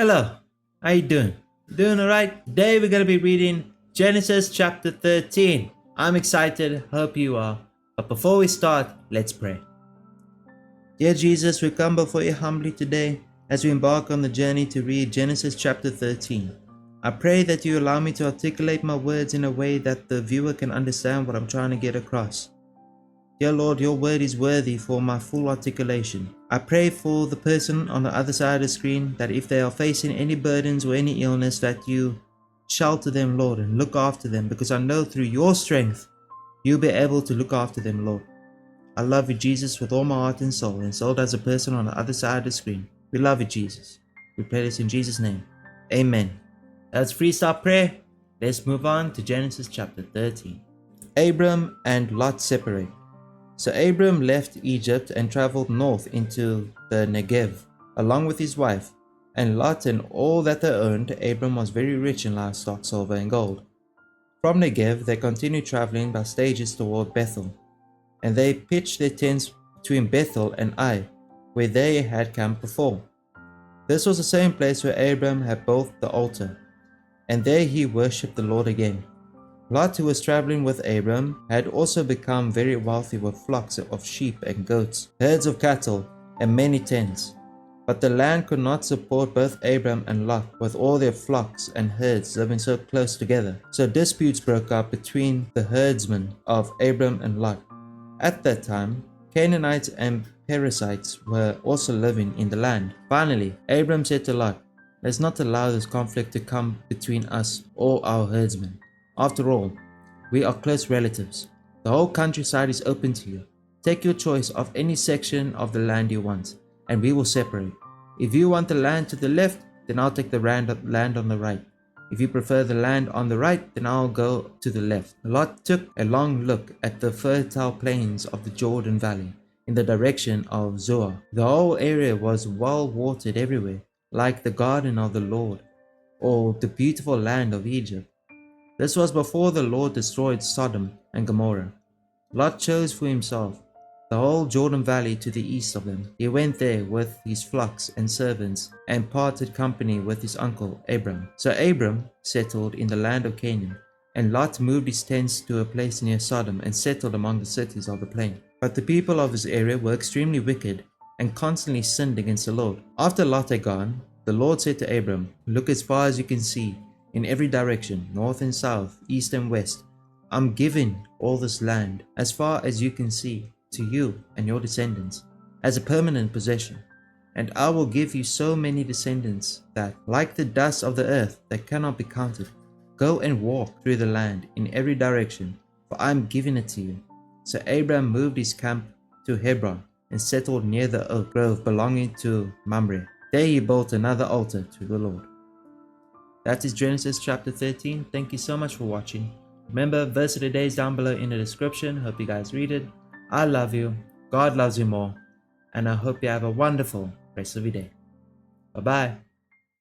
Hello, how you doing? Doing alright? Today we're going to be reading Genesis chapter 13. I'm excited, hope you are. But before we start, let's pray. Dear Jesus, we come before you humbly today as we embark on the journey to read Genesis chapter 13. I pray that you allow me to articulate my words in a way that the viewer can understand what I'm trying to get across. Dear Lord, your word is worthy for my full articulation. I pray for the person on the other side of the screen that if they are facing any burdens or any illness, that you shelter them, Lord, and look after them, because I know through your strength, you'll be able to look after them, Lord. I love you, Jesus, with all my heart and so does the person on the other side of the screen. We love you, Jesus. We pray this in Jesus' name. Amen. That's freestyle prayer. Let's move on to Genesis chapter 13. Abram and Lot separate. So Abram left Egypt and traveled north into the Negev, along with his wife, and Lot and all that they owned. Abram was very rich in livestock, silver and gold. From Negev they continued traveling by stages toward Bethel, and they pitched their tents between Bethel and Ai, where they had camped before. This was the same place where Abram had built the altar, and there he worshipped the Lord again. Lot, who was traveling with Abram, had also become very wealthy with flocks of sheep and goats, herds of cattle, and many tents. But the land could not support both Abram and Lot with all their flocks and herds living so close together. So disputes broke out between the herdsmen of Abram and Lot. At that time, Canaanites and Perizzites were also living in the land. Finally, Abram said to Lot, "Let's not allow this conflict to come between us or our herdsmen. After all, we are close relatives. The whole countryside is open to you. Take your choice of any section of the land you want, and we will separate. If you want the land to the left, then I'll take the land on the right. If you prefer the land on the right, then I'll go to the left." Lot took a long look at the fertile plains of the Jordan Valley in the direction of Zoar. The whole area was well watered everywhere, like the garden of the Lord, or the beautiful land of Egypt. This was before the Lord destroyed Sodom and Gomorrah. Lot chose for himself the whole Jordan Valley to the east of them. He went there with his flocks and servants and parted company with his uncle Abram. So Abram settled in the land of Canaan, and Lot moved his tents to a place near Sodom and settled among the cities of the plain. But the people of his area were extremely wicked and constantly sinned against the Lord. After Lot had gone, the Lord said to Abram, "Look as far as you can see, in every direction, north and south, east and west. I'm giving all this land, as far as you can see, to you and your descendants, as a permanent possession. And I will give you so many descendants that, like the dust of the earth that cannot be counted, go and walk through the land in every direction, for I am giving it to you." So Abram moved his camp to Hebron and settled near the oak grove belonging to Mamre. There he built another altar to the Lord. That is Genesis chapter 13. Thank you so much for watching. Remember, verse of the day is down below in the description. Hope you guys read it. I love you. God loves you more. And I hope you have a wonderful rest of your day. Bye-bye.